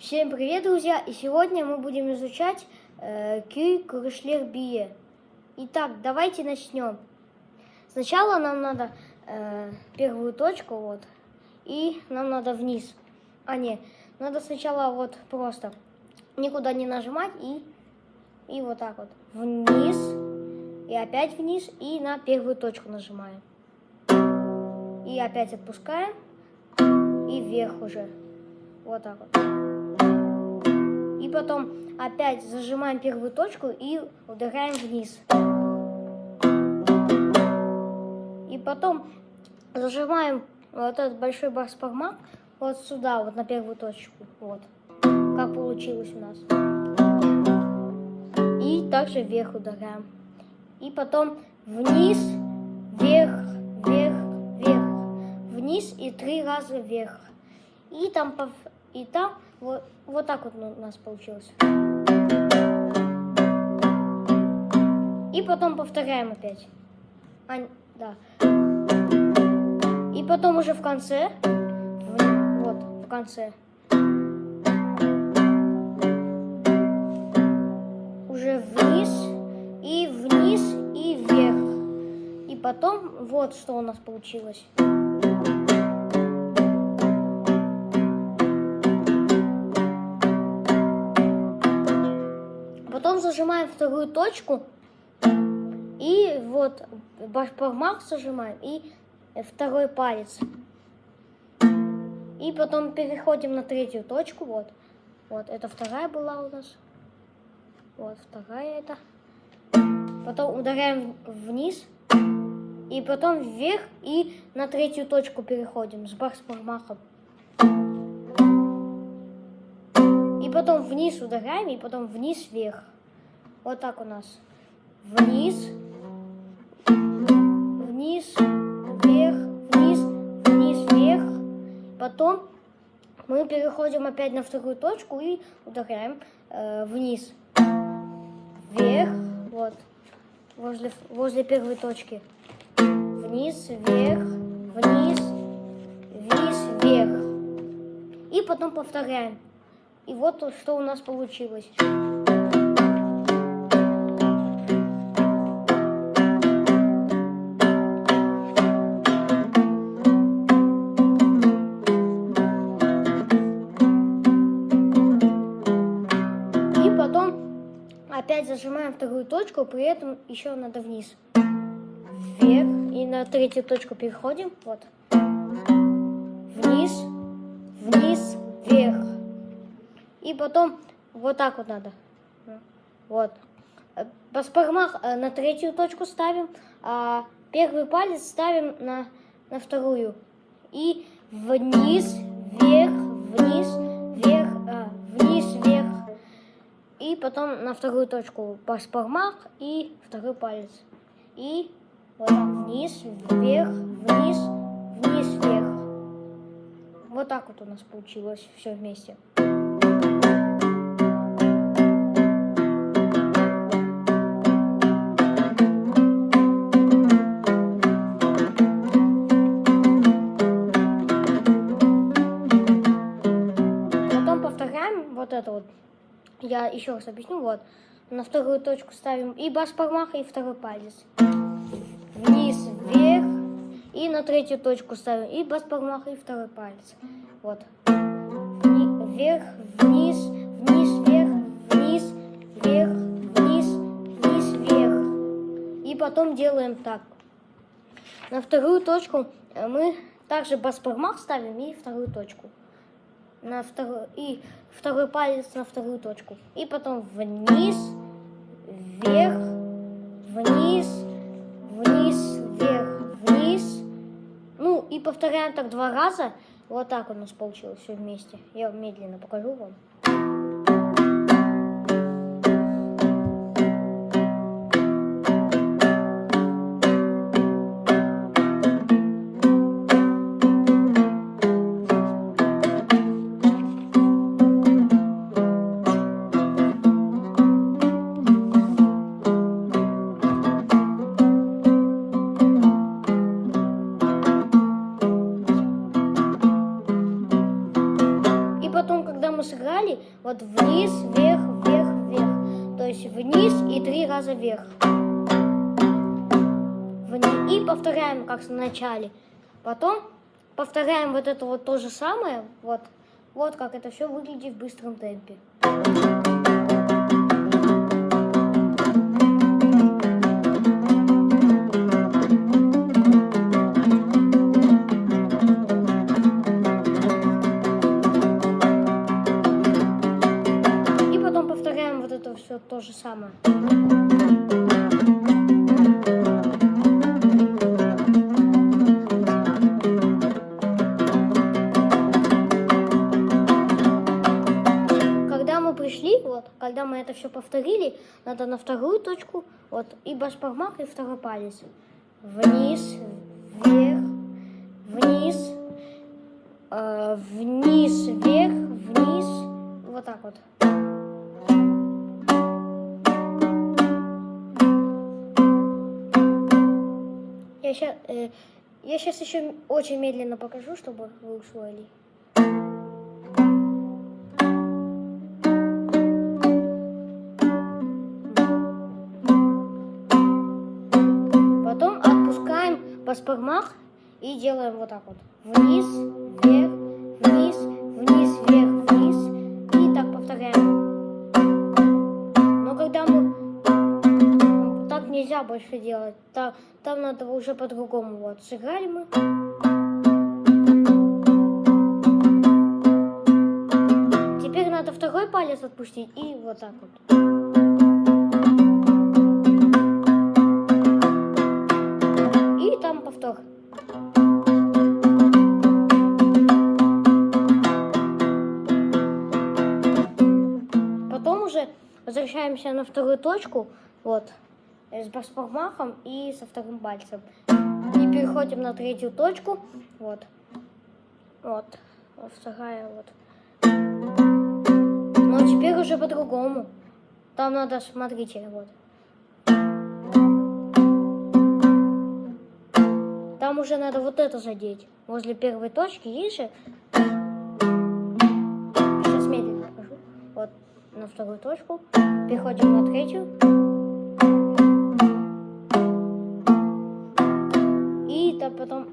Всем привет, друзья! И сегодня мы будем изучать Кюй-Крушлер-Бие. Итак, давайте начнем. Сначала нам надо первую точку, вот, и нам надо вниз. Надо сначала вот просто никуда не нажимать и вот так вот вниз, и опять вниз, и на первую точку нажимаем. И опять отпускаем, и вверх уже. Вот так вот. И потом опять зажимаем первую точку и ударяем вниз. И потом зажимаем вот этот большой бас-погмак вот сюда, вот на первую точку. Вот. Как получилось у нас. И также вверх ударяем. И потом вниз, вверх, вверх, вверх. Вниз и 3 раза вверх. И там вот так вот у нас получилось. И потом повторяем опять. Да. И потом уже в конце, в конце, уже вниз, и вверх. И потом вот что у нас получилось. Потом зажимаем вторую точку, и вот бас-погмак зажимаем, и второй палец. И потом переходим на третью точку, вот. Вот, это вторая была у нас. Вот, вторая это. Потом ударяем вниз, и потом вверх, и на третью точку переходим с бас-погмаком. И потом вниз ударяем, и потом вниз-вверх. Вот так у нас. Вниз, вниз, вверх, вниз, вниз, вверх. Потом мы переходим опять на вторую точку и ударяем вниз. Вверх, вот, возле первой точки. Вниз, вверх, вниз, вниз, вверх. И потом повторяем. И вот что у нас получилось. И потом опять зажимаем вторую точку, при этом еще надо вниз. Вверх. И на третью точку переходим. Вот. Вниз, вниз, вверх. И потом вот так вот надо. Вот. Бас-погмак на третью точку ставим, а первый палец ставим на вторую. И вниз, вверх, вниз, вверх, вниз, вверх. И потом на вторую точку бас-погмак и второй палец. И вот так вниз, вверх, вниз, вниз, вверх. Вот так вот у нас получилось все вместе. Вот это вот, я еще раз объясню, вот, на вторую точку ставим и бас-погмак, и второй палец. Вниз, вверх, и на третью точку ставим и бас-погмак, и второй палец. Вот. Вверх, вниз, вниз, вверх, вниз, вверх, вниз, вниз, вверх. И потом делаем так. На вторую точку мы также бас-погмак ставим и вторую точку. И второй палец на вторую точку. И потом вниз, вверх, вниз, вниз, вверх, вниз. Ну и повторяем так 2 раза. Вот так у нас получилось все вместе. Я медленно покажу вам. мы сыграли, начале вот вниз, вверх, вверх, вверх. То есть вниз и 3 раза вверх. Вниз. И повторяем, как в начале. Потом повторяем вот это вот то же самое. Вот как это все выглядит в быстром темпе. И потом повторяем вот это все то же самое. Когда мы это все повторили, надо на вторую точку, вот, и бас-погмах, и второй палец. Вниз, вверх, вниз, вниз, вверх, вниз, вот так вот. Я сейчас еще очень медленно покажу, чтобы вы усвоили. Бас-погмах и делаем вот так вот. Вниз, вверх, вниз, вниз, вверх, вниз. И так повторяем. Но когда мы... Так нельзя больше делать. Там надо уже по-другому. Вот, сыграли мы. Теперь надо второй палец отпустить и вот так вот. Повтор. Потом уже возвращаемся на вторую точку, вот, с бас-погмахом и со вторым пальцем. И переходим на третью точку, вот, вторая, вот. Но теперь уже по-другому. Там надо, смотрите, вот. Там уже надо вот это задеть. Возле первой точки есть же. Сейчас медленно покажу. Вот на вторую точку. Переходим на третью. И так потом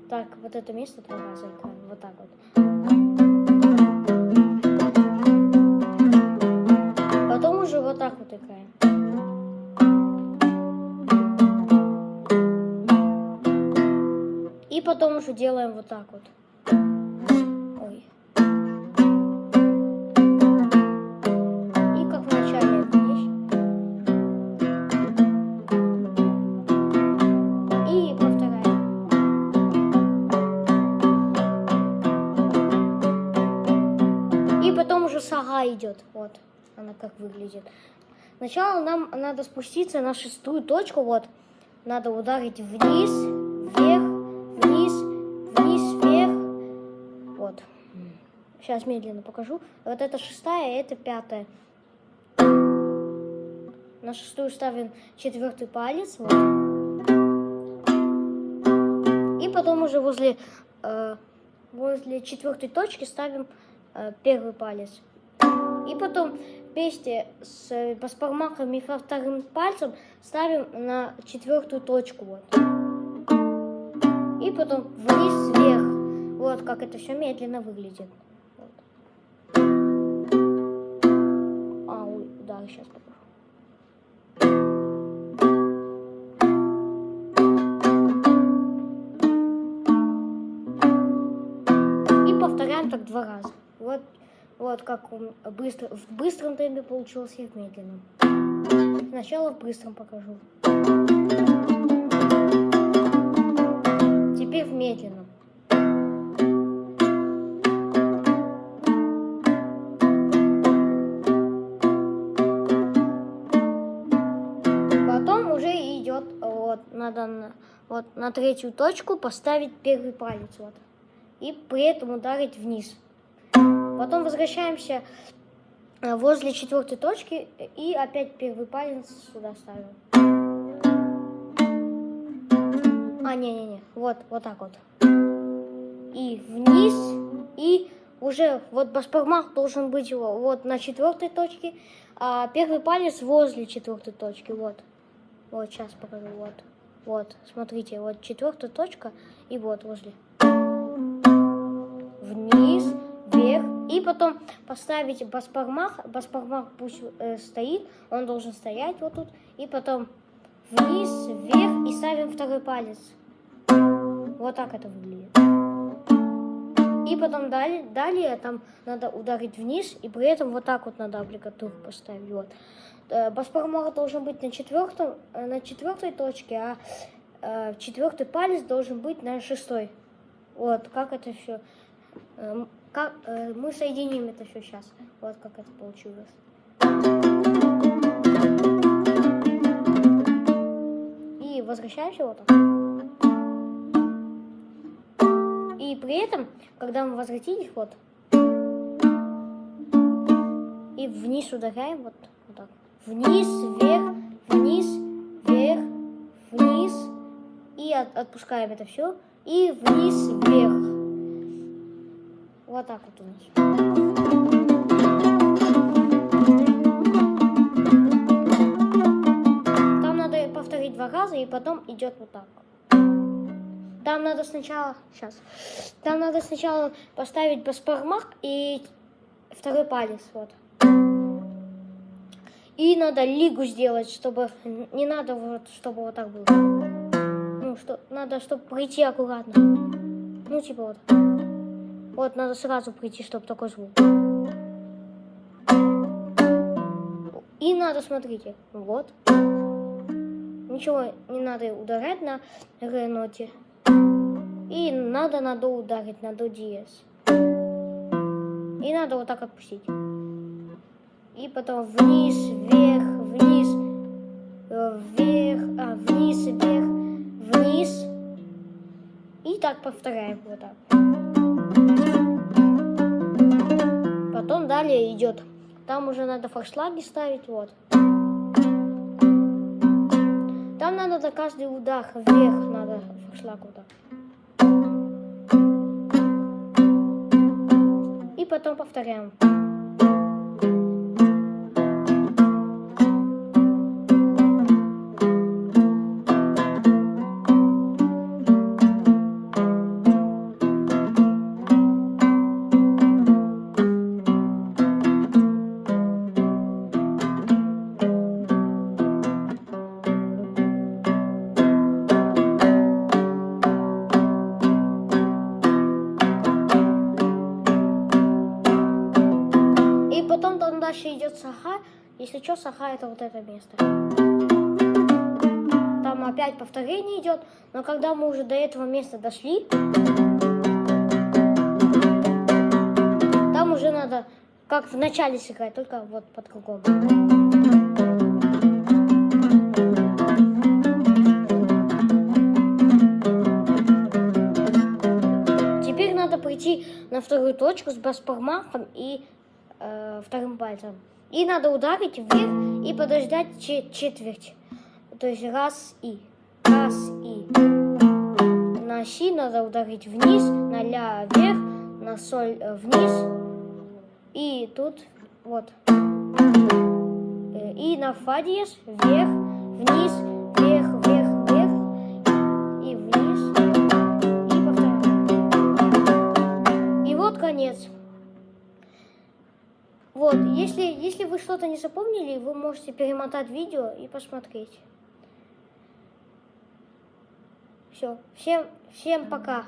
так вот это место 2 раза играем. Вот так вот. Потом уже вот так вот играем. И потом уже делаем вот так вот. Ой. И как в начале. И повторяем. И потом уже сага идет. Вот она как выглядит. Сначала нам надо спуститься на 6-ю точку. Вот. Надо ударить вниз, вверх. Вниз, вниз, вверх. Вот. Сейчас медленно покажу. Вот это 6-я, это 5-я. На 6-ю ставим 4-й палец. Вот. И потом уже возле 4-й точки ставим 1-й палец. И потом вместе с бас-погмахом и вторым пальцем ставим на 4-ю точку. Вот. И потом вниз, вверх. Вот как это все медленно выглядит. Вот. Ой, да, сейчас покажу. И повторяем так 2 раза. Вот как он в быстром темпе получился и в медленном. Сначала в быстром покажу. Теперь в медленном. Потом уже идет, вот, надо на 3-ю точку поставить 1-й палец. Вот, и при этом ударить вниз. Потом возвращаемся возле 4-й точки и опять 1-й палец сюда ставим. Не. Вот так вот. И вниз, и уже вот баспармах должен быть вот на 4-й точке, а первый палец возле 4-й точки. Вот. Вот, сейчас покажу. Вот. Вот, смотрите, вот 4-я точка и вот возле. Вниз, вверх. И потом поставить баспармах. Баспармах пусть стоит, он должен стоять вот тут. И потом вниз, вверх и ставим второй палец. Вот так это выглядит. И потом далее там надо ударить вниз, и при этом вот так вот надо аппликатуру поставить. Вот. Баспармах должен быть на 4-й точке, а 4-й палец должен быть на 6-й. Вот, как это все. Мы соединим это все сейчас. Вот как это получилось. И возвращаемся вот так. И при этом, когда мы возвратились, вот, и вниз ударяем, вот так. Вниз, вверх, вниз, вверх, вниз. И отпускаем это все. И вниз, вверх. Вот так вот у нас. Там надо повторить 2 раза, и потом идет вот так. Там надо сначала, поставить баспармах и второй палец, вот. И надо лигу сделать, чтобы не надо вот, чтобы вот так было. Ну, надо, чтобы прийти аккуратно. Ну, типа вот. Вот, надо сразу прийти, чтобы такой звук. И надо, смотрите, вот. Ничего не надо ударять на ре ноте. И надо ударить на до диез. И надо вот так отпустить. И потом вниз, вверх, вниз, вверх, вниз, вверх, вниз. И так повторяем вот так. Потом далее идет. Там уже надо форшлаги ставить, вот. Там надо за каждый удар вверх надо форшлаг вот так. И потом повторяем. Потом там дальше идет саха. Если что, саха это вот это место. Там опять повторение идет. Но когда мы уже до этого места дошли, там уже надо как в начале сыграть, только вот по-другому. Теперь надо прийти на вторую точку с баспармахом и вторым пальцем. И надо ударить вверх и подождать четверть. То есть раз и. На си надо ударить вниз, на ля вверх, на соль вниз. И тут вот. И на фа диез вверх, вниз, вверх, вверх, вверх. И вниз. И повторяем. И вот конец. Вот, если вы что-то не запомнили, вы можете перемотать видео и посмотреть. Все, всем пока.